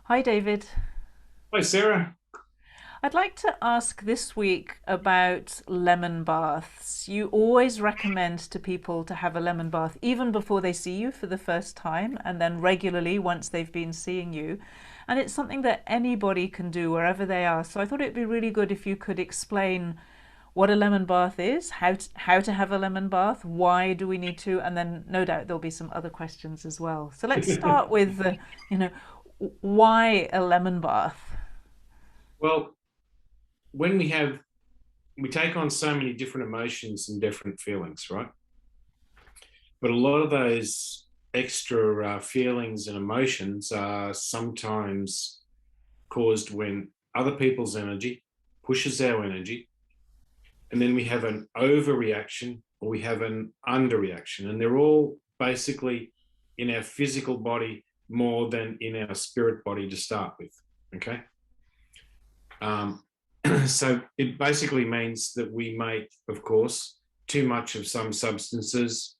Hi, David. Hi, Sarah. I'd like to ask this week about lemon baths. You always recommend to people to have a lemon bath even before they see you for the first time, and then regularly once they've been seeing you. And it's something that anybody can do wherever they are. So I thought it'd be really good if you could explain what a lemon bath is, how to have a lemon bath, why do we need to, and then no doubt there'll be some other questions as well. So let's start with you know, why a lemon bath? Well, when we take on so many different emotions and different feelings, right? But a lot of those extra feelings and emotions are sometimes caused when other people's energy pushes our energy, and then we have an overreaction or we have an underreaction, and they're all basically in our physical body more than in our spirit body to start with. Okay. Um, so it basically means that we make, of course, too much of some substances,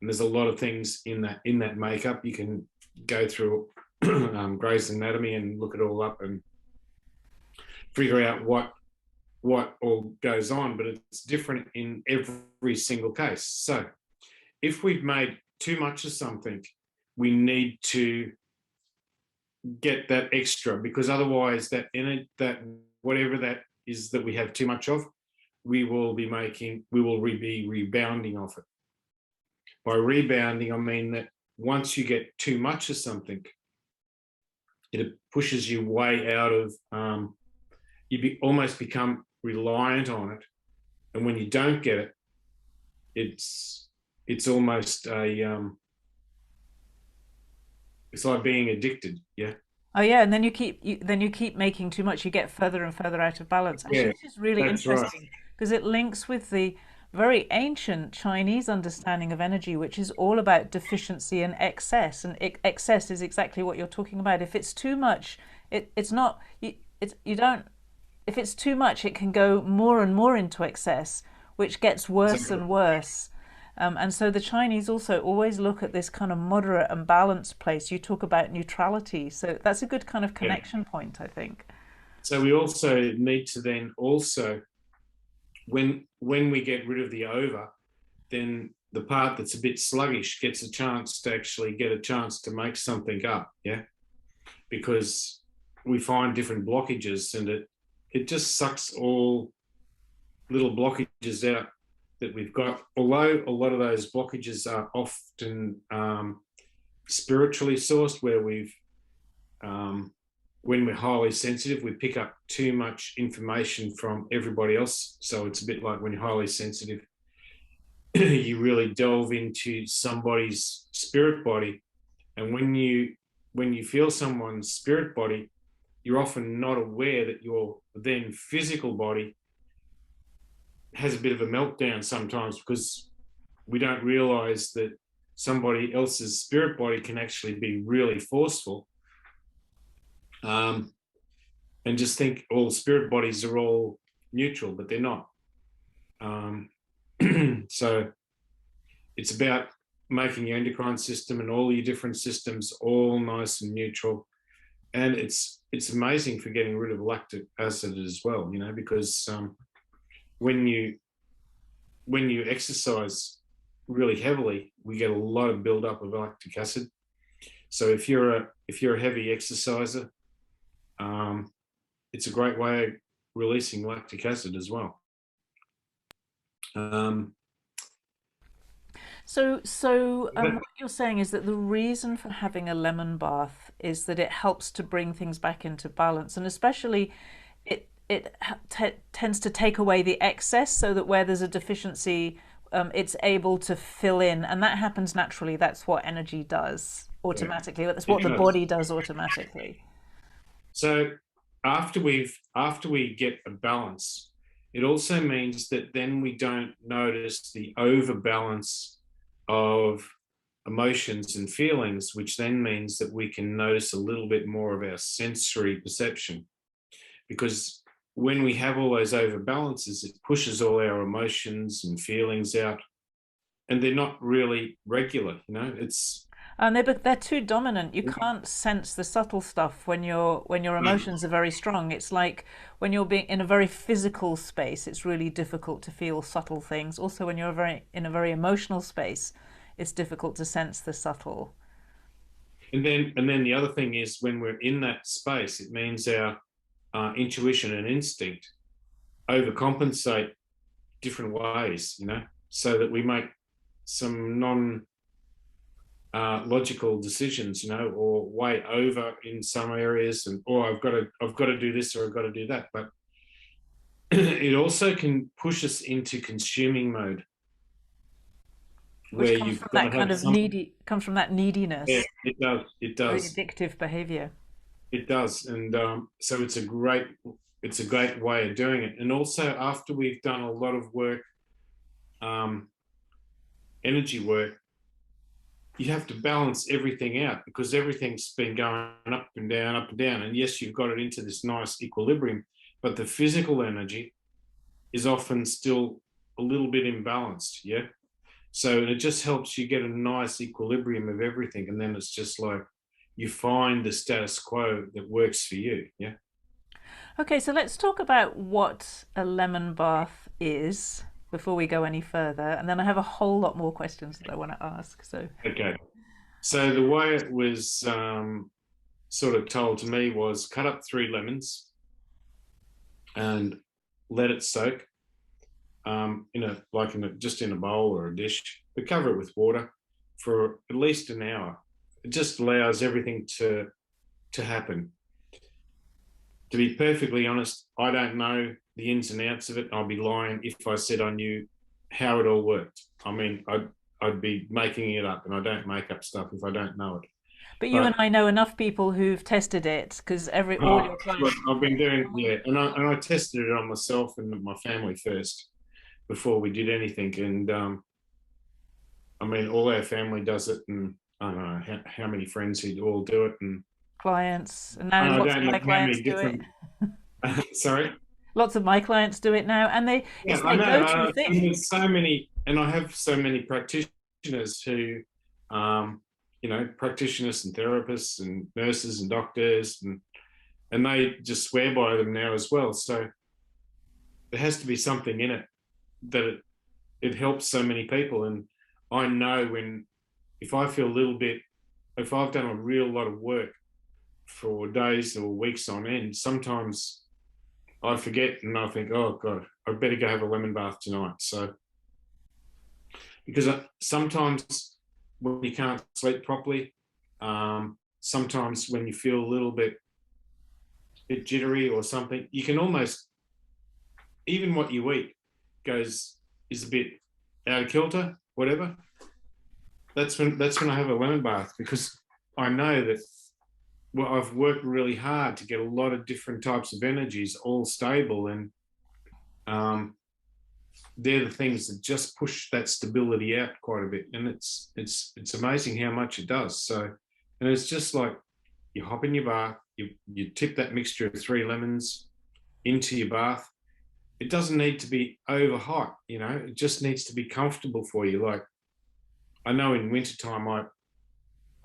and there's a lot of things in that makeup. You can go through Grey's Anatomy and look it all up and figure out what all goes on, but it's different in every single case. So if we've made too much of something, we need to get that extra, because otherwise that in it, that whatever that is that we have too much of, we will be rebounding off it. By rebounding, I mean that once you get too much of something, it pushes you way out of, almost become reliant on it. And when you don't get it, it's almost it's like being addicted. Yeah. Oh yeah, and then you keep making too much. You get further and further out of balance. Actually, Yeah, this is really that's right. interesting because it links with the very ancient Chinese understanding of energy, which is all about deficiency and excess. And excess is exactly what you're talking about. If it's too much, it's not. You don't. If it's too much, it can go more and more into excess, which gets worse Exactly. and worse. And so the Chinese also always look at this kind of moderate and balanced place. You talk about neutrality. So that's a good kind of Yeah. connection point, I think. So we also need to then also, when we get rid of the over, then the part that's a bit sluggish gets a chance to actually get a chance to make something up. Yeah. Because we find different blockages, and it just sucks all little blockages out that we've got. Although a lot of those blockages are often spiritually sourced, where um, when we're highly sensitive, we pick up too much information from everybody else. So it's a bit like when you're highly sensitive, you really delve into somebody's spirit body, and when you feel someone's spirit body, you're often not aware that your then physical body has a bit of a meltdown sometimes, because we don't realize that somebody else's spirit body can actually be really forceful, um, and just think all spirit bodies are all neutral, but they're not. Um, so it's about making your endocrine system and all your different systems all nice and neutral. And it's amazing for getting rid of lactic acid as well, because when you when you exercise really heavily, we get a lot of buildup of lactic acid. So if you're a heavy exerciser, um, it's a great way of releasing lactic acid as well. Um, What you're saying is that the reason for having a lemon bath is that it helps to bring things back into balance, and especially it tends to take away the excess, so that where there's a deficiency, it's able to fill in, and that happens naturally. That's what energy does yeah, automatically. That's it what the does. body does automatically. So after we get a balance, it also means that then we don't notice the overbalance of emotions and feelings, which then means that we can notice a little bit more of our sensory perception. Because when we have all those overbalances, it pushes all our emotions and feelings out, and they're not really regular. It's And they're too dominant. You can't sense the subtle stuff when your emotions are very strong. It's like when you're being in a very physical space, it's really difficult to feel subtle things. Also, when you're in a very emotional space, it's difficult to sense the subtle. And then the other thing is when we're in that space, it means our intuition and instinct overcompensate different ways, so that we make some non logical decisions, or way over in some areas, and or I've got to do this or I've got to do that. But it also can push us into consuming mode, Which where comes you've from got that to kind have of some. comes from that Yeah, neediness, it does. It very does. addictive behavior. It does. And so it's a great way of doing it. And also after we've done a lot of work, um, energy work, you have to balance everything out because everything's been going up and down, up and down. And yes, you've got it into this nice equilibrium, but the physical energy is often still a little bit imbalanced. Yeah. So it just helps you get a nice equilibrium of everything. And then it's just like you find the status quo that works for you. Yeah. Okay, so let's talk about what a lemon bath is before we go any further, and then I have a whole lot more questions that I want to ask. So, Okay. So the way it was sort of told to me was cut up 3 lemons and let it soak just in a bowl or a dish, but cover it with water for at least an hour. It just allows everything to happen. To be perfectly honest, I don't know the ins and outs of it. I'd be lying if I said I knew how it all worked. I mean, I'd be making it up, and I don't make up stuff if I don't know it. but you and But I know enough people who've tested it because every all oh, your clients. look, I've been doing, yeah, and I tested it on myself and my family first before we did anything. And I mean, all our family does it, and I don't know how many friends who all do it, Clients, and now and I lots of don't know my how clients many do it. different. Sorry. Lots of my clients do it now, and Yeah, it's I their know. go-to And thing. there's so many, and I have so many practitioners who, practitioners and therapists and nurses and doctors, and they just swear by them now as well. So there has to be something in it that it helps so many people. And I know if I feel a little bit, if I've done a real lot of work for days or weeks on end, sometimes I forget and I think, oh God, I better go have a lemon bath tonight. So because sometimes when you can't sleep properly, sometimes when you feel a little bit jittery or something, you can almost, even what you eat is a bit out of kilter, whatever. That's when I have a lemon bath because I know that, well, I've worked really hard to get a lot of different types of energies all stable, and um, they're the things that just push that stability out quite a bit. And it's amazing how much it does. So, and it's just like you hop in your bath, you tip that mixture of 3 lemons into your bath. It doesn't need to be over hot, it just needs to be comfortable for you. Like I know in wintertime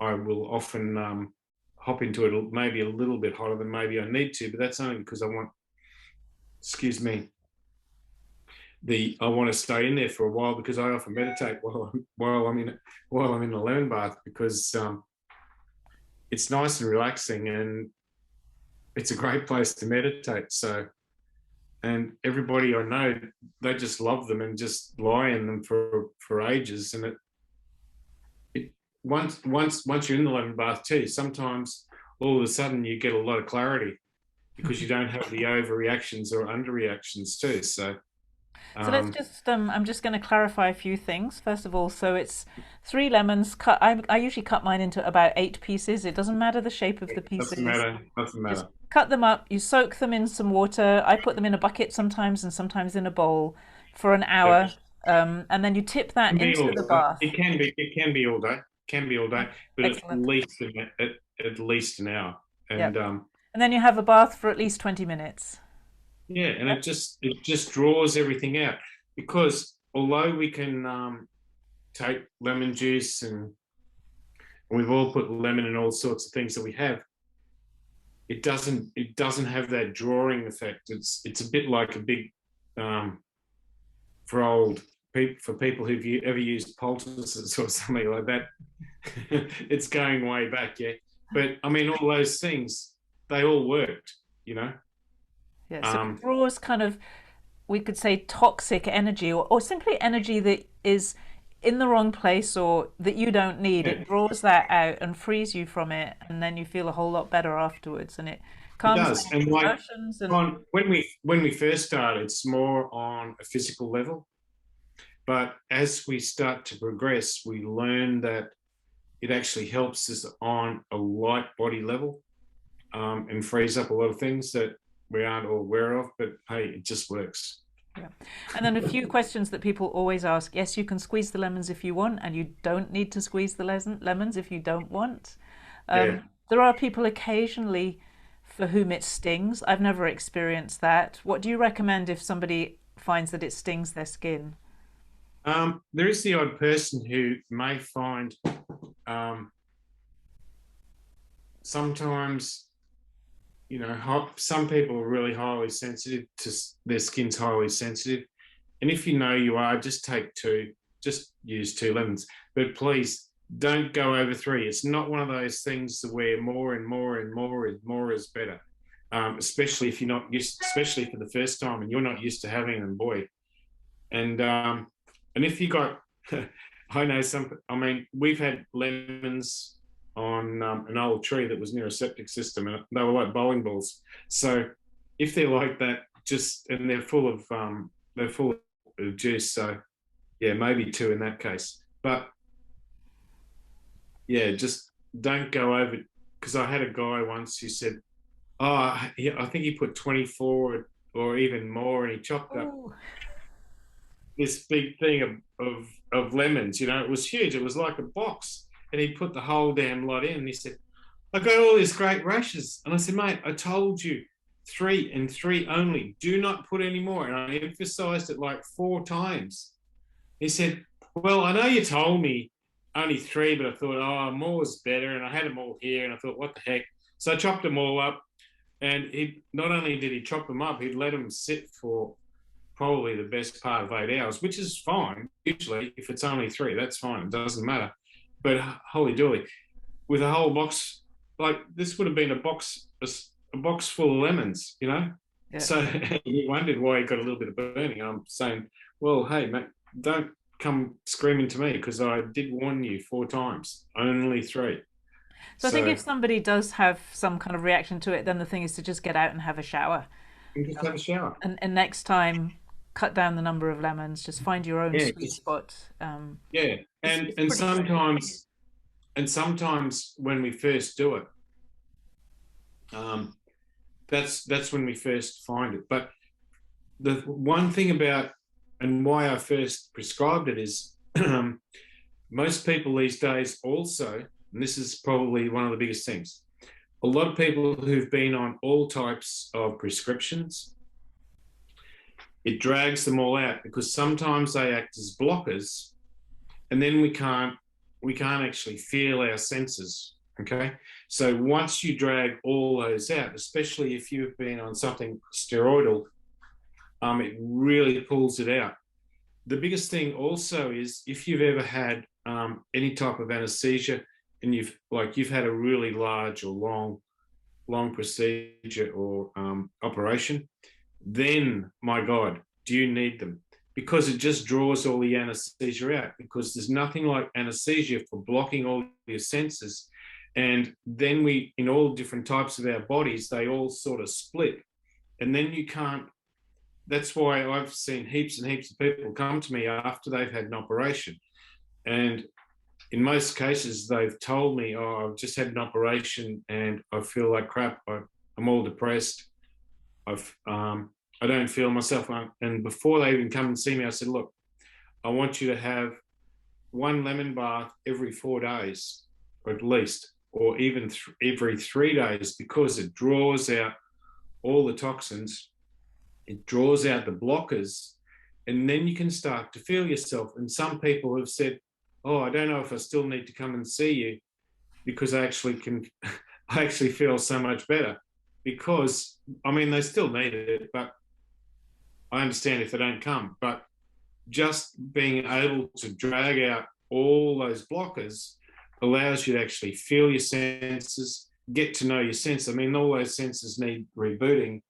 I will often hop into it maybe a little bit hotter than maybe I need to, but that's only because I want, excuse me, I want to stay in there for a while because I often meditate while I'm in the lemon bath because it's nice and relaxing and it's a great place to meditate. So, and everybody I know, they just love them and just lie in them for ages. And it once you're in the lemon bath too, sometimes all of a sudden you get a lot of clarity because you don't have the overreactions or underreactions too. So So let's um, just, I'm just going to clarify a few things. First of all, so it's 3 lemons cut. I usually cut mine into about 8 pieces. It doesn't matter the shape of the doesn't pieces. matter. Doesn't Just matter. cut them up. You soak them in some water. I put them in a bucket sometimes and sometimes in a bowl for an Yep. hour. And then you tip that Can be into all the day. bath. It can be all day. Can be all day, but Excellent. at least an hour. And Yep. And then you have a bath for at least 20 minutes. yeah, and Yep. it just draws everything out because although we can take lemon juice and we've all put lemon in all sorts of things that we have. It doesn't have that drawing effect. It's a bit like a big for old people, for people who've ever used poultices or something like that. It's going way back, yeah. But I mean, all those things, they all worked, you know. Yeah, so it Um, draws kind of, we could say, toxic energy, or simply energy that is in the wrong place or that you don't need. yeah, It draws that out and frees you from it, and then you feel a whole lot better afterwards. And it it calms does. down And your like emotions. And on when we first started, it's more on a physical level. But as we start to progress, we learn that it actually helps us on a light body level, and frees up a lot of things that we aren't all aware of. But hey, it just works. yeah, and then a few questions that people always ask. Yes, you can squeeze the lemons if you want, and you don't need to squeeze the lemons if you don't want. Yeah. There are people occasionally for whom it stings. I've never experienced that. What do you recommend if somebody finds that it stings their skin? There is the odd person who may find um, sometimes, some people are really highly sensitive to their skin's highly sensitive. And if you know you are, just take two, just use two lemons. But please don't go over three. It's not one of those things where more and more and more and more is better. Especially if you're not used, especially for the first time and you're not used to having them, boy. And if you got, I know some. I mean, we've had lemons on an old tree that was near a septic system, and they were like bowling balls. So if they're like that, just and they're full of juice. So yeah, maybe two in that case. But yeah, just don't go over, because I had a guy once who said, "Oh, yeah, I think he put 24 or even more, and he chopped up Oh, this big thing of lemons. It was huge. It was like a box, and he put the whole damn lot in. And he said, "I got all these great rashes." And I said, "Mate, I told you three and three only. Do not put any more." And I emphasized it like 4 times. He said, "Well, I know you told me only three, but I thought, oh, more is better." And I had them all here, and I thought, what the heck? So I chopped them all up. And he not only did he chop them up, he'd let them sit for probably the best part of 8 hours, which is fine. Usually, if it's only three, that's fine. It doesn't matter. But holy dooly, with a whole box, like this would have been a box full of lemons. yeah. So he wondered why he got a little bit of burning. I'm saying, well, hey, mate, don't come screaming to me, because I did warn you 4 times, only three. So I think if So somebody does have some kind of reaction to it, then the thing is to just get out and have a shower. you just have a shower. And next time, cut down the number of lemons. Just find your own Yeah, sweet spot. yeah. And It's and pretty simple. sometimes when we first do it, um, that's when we first find it. But the one thing about, and why I first prescribed it is, most people these days also, and this is probably one of the biggest things, a lot of people who've been on all types of prescriptions, it drags them all out, because sometimes they act as blockers, and then we can't actually feel our senses. Okay, so once you drag all those out, especially if you've been on something steroidal, it really pulls it out. The biggest thing also is, if you've ever had any type of anesthesia, and you've had a really large or long procedure or operation, then my God, do you need them? Because it just draws all the anesthesia out, because there's nothing like anesthesia for blocking all your senses. And then in all different types of our bodies, they all sort of split. And then you can't, that's why I've seen heaps and heaps of people come to me after they've had an operation. And in most cases, they've told me, "Oh, I've just had an operation and I feel like crap. I'm all depressed. I don't feel myself." And before they even come and see me, I said, "Look, I want you to have one lemon bath every 4 days, or at least, or even every 3 days, because it draws out all the toxins, it draws out the blockers, and then you can start to feel yourself." And some people have said, "Oh, I don't know if I still need to come and see you." because I actually feel so much better because, I mean, they still need it, but I understand if they don't come. But just being able to drag out all those blockers allows you to actually feel your senses, get to know your sense. I mean, all those senses need rebooting,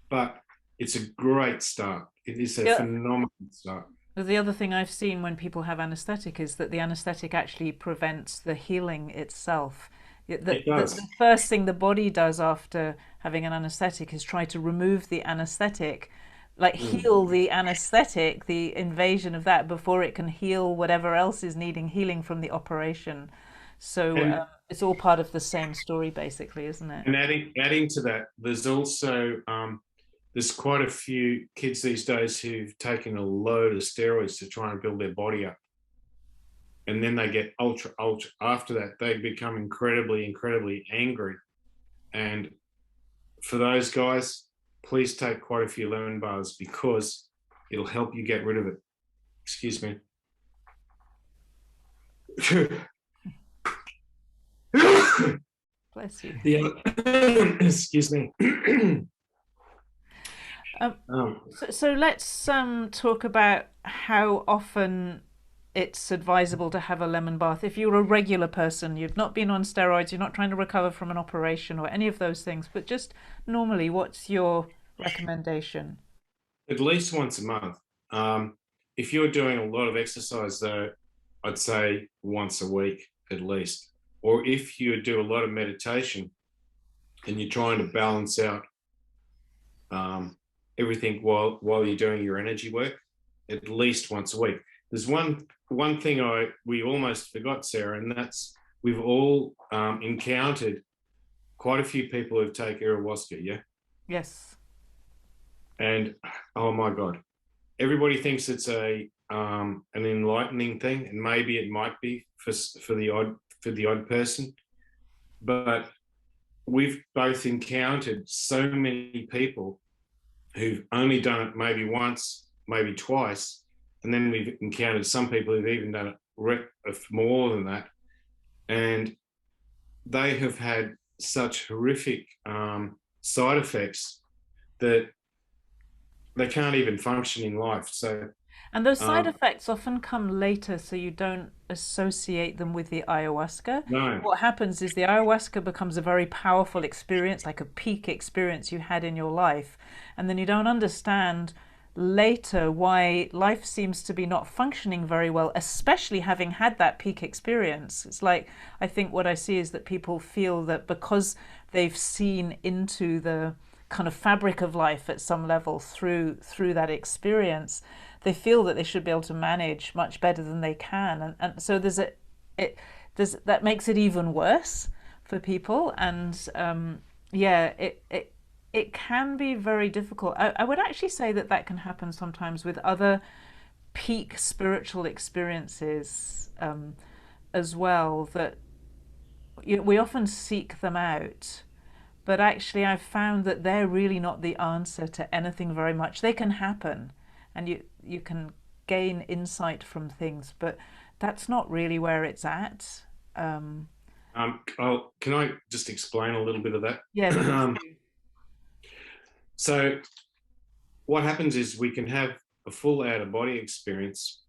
but it's a great start. It is a Yeah. phenomenal start. The other thing I've seen when people have anesthetic is that the anesthetic actually prevents the healing itself. It The does. first thing the body does after having an anesthetic is try to remove the anesthetic, like Mm. heal the anesthetic, the invasion of that, before it can heal whatever else is needing healing from the operation. So And it's all part of the same story, basically, isn't it? and adding to that, there's also there's quite a few kids these days who've taken a load of steroids to try and build their body up, and then they get ultra. After that, they become incredibly angry. And for those guys, please take quite a few lemon bars because it'll help you get rid of it. Excuse me. Bless you. Excuse me. Um, um, so let's talk about how often it's advisable to have a lemon bath. If you're a regular person, you've not been on steroids, you're not trying to recover from an operation or any of those things, but just normally, what's your recommendation? at least once a month. If you're doing a lot of exercise, though, I'd say once a week at least. Or if you do a lot of meditation and you're trying to balance out um, everything while you're doing your energy work, at least once a week. There's one thing we almost forgot, Sarah, and that's we've all encountered quite a few people who've taken ayahuasca, yeah. Yes. And oh my god, everybody thinks it's a an enlightening thing, and maybe it might be for the odd person, but we've both encountered so many people who've only done it maybe once, maybe twice, and then we've encountered some people who've even done it more than that, and they have had such horrific side effects that they can't even function in life. So And those side um, effects often come later, so you don't associate them with the ayahuasca. no, What happens is the ayahuasca becomes a very powerful experience, like a peak experience you had in your life. And then you don't understand later why life seems to be not functioning very well, especially having had that peak experience. It's like, I think what I see is that people feel that because they've seen into the kind of fabric of life at some level through that experience, they feel that they should be able to manage much better than they can, and so it there's that makes it even worse for people, and yeah, it can be very difficult. I would actually say that that can happen sometimes with other peak spiritual experiences as well. That we often seek them out, but actually I've found that they're really not the answer to anything very much. They can happen, and you can gain insight from things, but that's not really where it's at. Um, can I just explain a little bit of that? yeah, please do. So what happens is we can have a full out of body experience,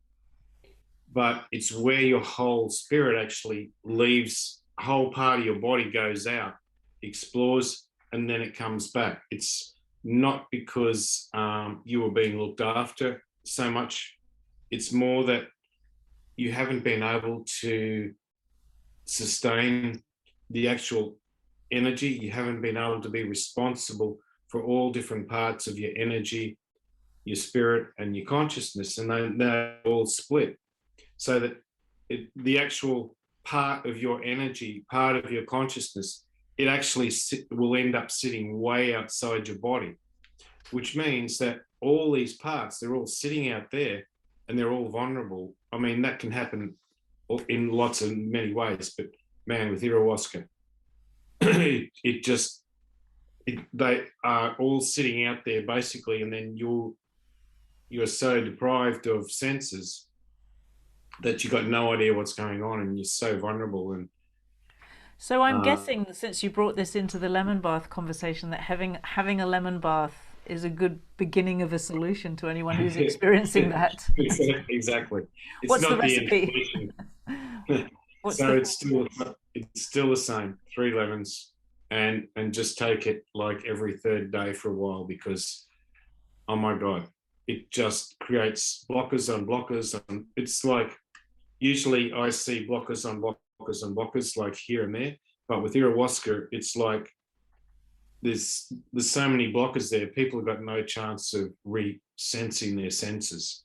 but it's where your whole spirit actually leaves, a whole part of your body goes out, explores, and then it comes back. It's not because you were being looked after so much. It's more that you haven't been able to sustain the actual energy. You haven't been able to be responsible for all different parts of your energy, your spirit, and your consciousness, and they're all split. So that the actual part of your energy, part of your consciousness, it actually will end up sitting way outside your body, which means that all these parts, they're all sitting out there and they're all vulnerable. I mean, that can happen in lots of many ways, but man, with ayahuasca, it just, they are all sitting out there basically, and then you're so deprived of senses that you got no idea what's going on, and you're so vulnerable. And So I'm Uh, guessing that since you brought this into the lemon bath conversation, that having a lemon bath is a good beginning of a solution to anyone who's experiencing that. exactly. It's What's the not the end recipe? solution. What's So the it's still the same. 3 lemons, and just take it like every third day for a while, because oh my god, it just creates blockers on blockers. And it's like usually I see blockers on blockers on blockers like here and there, but with ayahuasca, it's like there's so many blockers there. People have got no chance of re-sensing their senses.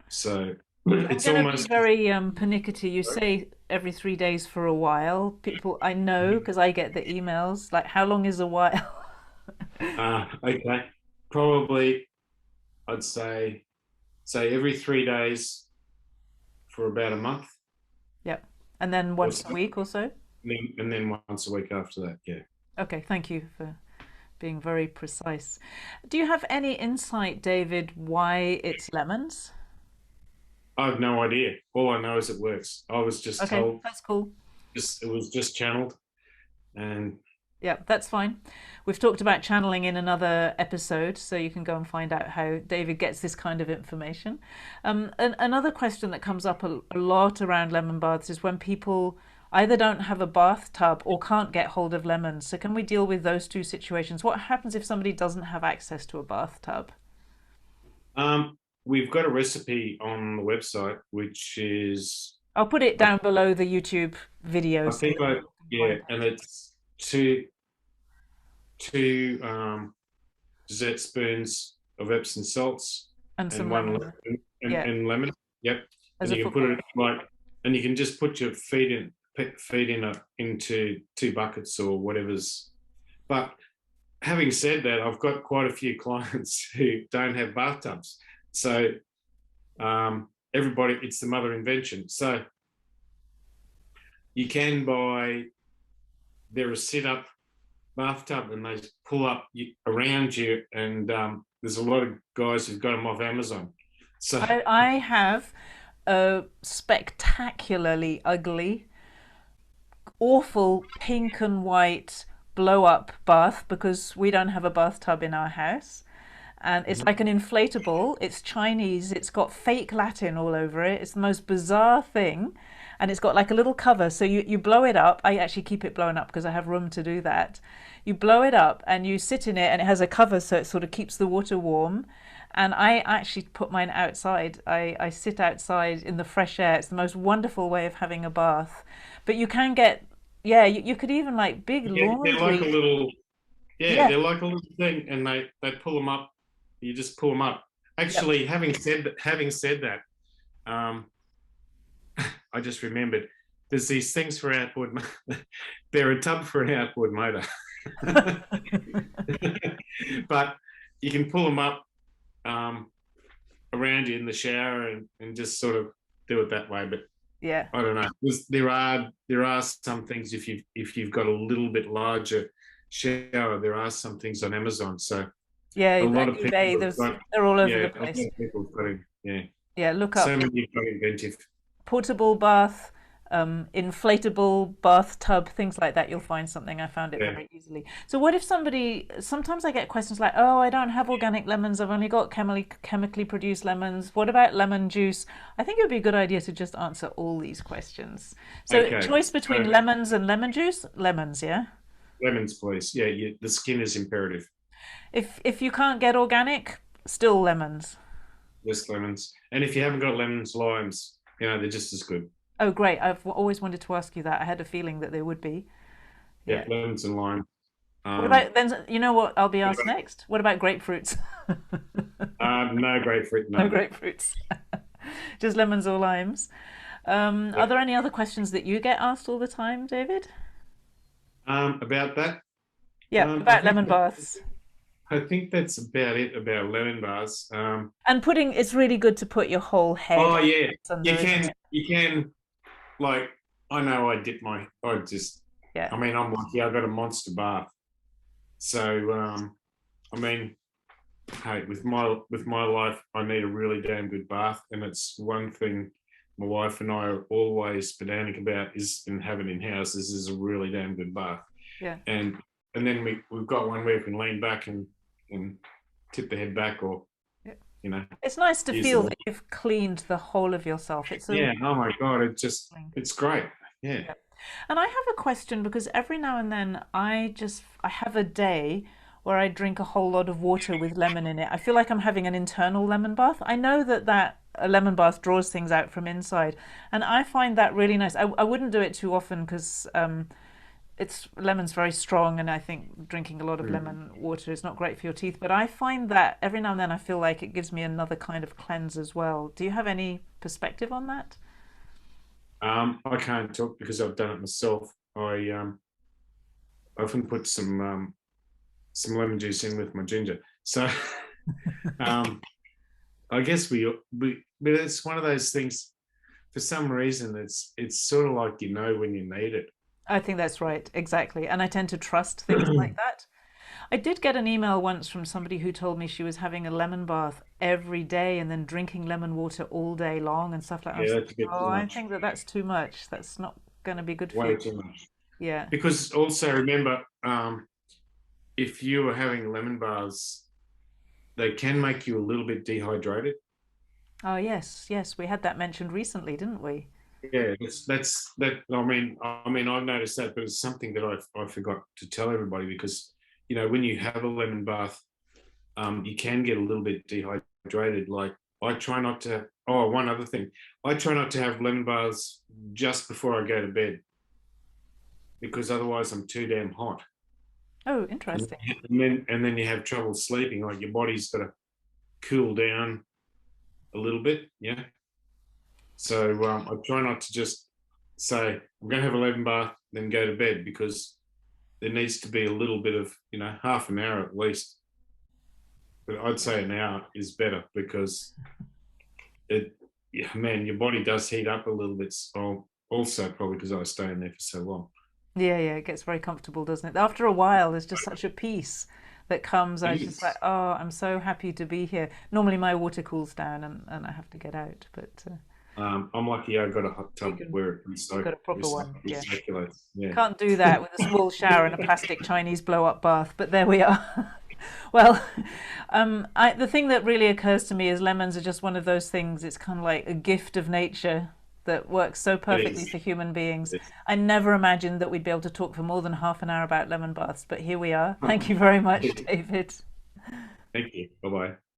So I'm it's going to be almost very pernickety. You say every 3 days for a while. People, I know because I get the emails. Like, how long is a while? okay. Probably I'd say every 3 days for about a month Yep. And then or once a so, week or so. and then once a week after that. Yeah. Okay, thank you for being very precise. Do you have any insight, David, why it's lemons? I have no idea. All I know is it works. I was just Okay, told, that's cool. it was just channeled, and Yeah, that's fine. We've talked about channeling in another episode, so you can go and find out how David gets this kind of information. Another question that comes up a lot around lemon baths is when people either don't have a bathtub or can't get hold of lemons. So, can we deal with those two situations? What happens if somebody doesn't have access to a bathtub? we've got a recipe on the website, which is I'll put it I, down below the YouTube video I so think that I people can yeah, find and it. it's two dessert spoons of Epsom salts And and some one lemon. lemon Yeah, and lemon. Yep, as and a you can food put it colour. like, and you can just put your feet in into 2 buckets or whatever's. But having said that, I've got quite a few clients who don't have bathtubs, so everybody, it's the mother invention. So you can buy, there are sit up bathtub, and they pull up around you, and there's a lot of guys who've got them off Amazon. So I have a spectacularly ugly, awful pink and white blow up bath because we don't have a bathtub in our house. And it's like an inflatable. It's Chinese. It's got fake Latin all over it. It's the most bizarre thing. And it's got like a little cover. So you blow it up. I actually keep it blown up because I have room to do that. You blow it up and you sit in it, and it has a cover so it sort of keeps the water warm. And I actually put mine outside. I sit outside in the fresh air. It's the most wonderful way of having a bath. But you can get, yeah, you could even like big yeah, they're like a laundry. little, yeah, Yeah, they're like a little thing, and they pull them up. You just pull them up. yep. Actually, having said that, um, I just remembered there's these things for outboard. They're a tub for an outboard motor, but you can pull them up um, around you in the shower, and just sort of do it that way. But Yeah. I don't know. There are some things, if you've got a little bit larger shower, there are some things on Amazon. So Yeah, a lot and of people eBay, have there's got, they're all over yeah, the a lot place. of people have got it. Yeah, Yeah, look so up many have got inventive. portable bath, inflatable bathtub, things like that. You'll find something. I found it Yeah. very easily. So, what if somebody? Sometimes I get questions like, "Oh, I don't have organic lemons. I've only got chemically produced lemons. What about lemon juice?" I think it would be a good idea to just answer all these questions. So, Okay. choice between So lemons and lemon juice. Lemons, yeah. lemons, please. Yeah, the skin is imperative. If you can't get organic, still lemons. Just lemons. And if you haven't got lemons, limes, they're just as good. Oh, great! I've always wanted to ask you that. I had a feeling that there would be. Yeah, Yeah. lemons and lime. What Um, about then? You know what I'll be asked next? What about grapefruits? no grapefruit, No no. grapefruits, just lemons or limes. Are Yeah. there any other questions that you get asked all the time, David? About that, Yeah, I about think lemon baths. I think that's about it about lemon bars. And putting, it's really good to put your whole head Oh yeah, under, you isn't can it? you can like, I know I dip my I just Yeah. I mean, I'm lucky I got a monster bath. So I mean, hey, with my life, I need a really damn good bath, and it's one thing my wife and I are always pedantic about is and have it in houses is a really damn good bath. Yeah. And then we've got one where we can lean back and tip the head back, or Yeah. you know It's nice to use feel the that you've cleaned the whole of yourself. It's a yeah. Oh my god, it's great. Yeah. yeah. And I have a question because every now and then I have a day where I drink a whole lot of water with lemon in it. I feel like I'm having an internal lemon bath. I know that a lemon bath draws things out from inside, and I find that really nice. I wouldn't do it too often because it's lemon's very strong, and I think drinking a lot of Mm. lemon water is not great for your teeth. But I find that every now and then I feel like it gives me another kind of cleanse as well. Do you have any perspective on that? I can't talk because I've done it myself. I often put some lemon juice in with my ginger. So um, I guess but it's one of those things. For some reason, it's sort of like when you need it. I think that's right, exactly. And I tend to trust things like that. I did get an email once from somebody who told me she was having a lemon bath every day and then drinking lemon water all day long and stuff like that. I Yeah, was that's a thinking, bit oh, too I much. think that's too much. That's not going to be good for you. Way too much. Yeah. Because also remember, if you are having lemon baths, they can make you a little bit dehydrated. Oh, yes, yes. We had that mentioned recently, didn't we? Yeah, that's that. I mean, I've noticed that, but it's something that I forgot to tell everybody because when you have a lemon bath, you can get a little bit dehydrated. Like I try not to. Oh, one other thing, I try not to have lemon baths just before I go to bed because otherwise I'm too damn hot, Oh, and, interesting. and then you have trouble sleeping. Like your body's got to cool down a little bit. Yeah. So I try not to just say I'm going to have a lemon bath, then go to bed because there needs to be a little bit of half an hour at least. But I'd say an hour is better because it, yeah, man, your body does heat up a little bit. Also, probably because I stay in there for so long. Yeah, yeah. It gets very comfortable, doesn't it? After a while, there's just such a peace that comes. I It was just like, is. oh, I'm so happy to be here. Normally, my water cools down and I have to get out, but I'm lucky I got a hot you tub can, where it you've got a proper one. Yeah. recirculates. Yeah. Can't do that with a small shower and a plastic Chinese blow-up bath, but there we are. Well, the thing that really occurs to me is lemons are just one of those things. It's kind of like a gift of nature that works so It perfectly is. for human beings. It is. I never imagined that we'd be able to talk for more than half an hour about lemon baths, but here we are. Thank you very much, David. Thank you. Bye bye.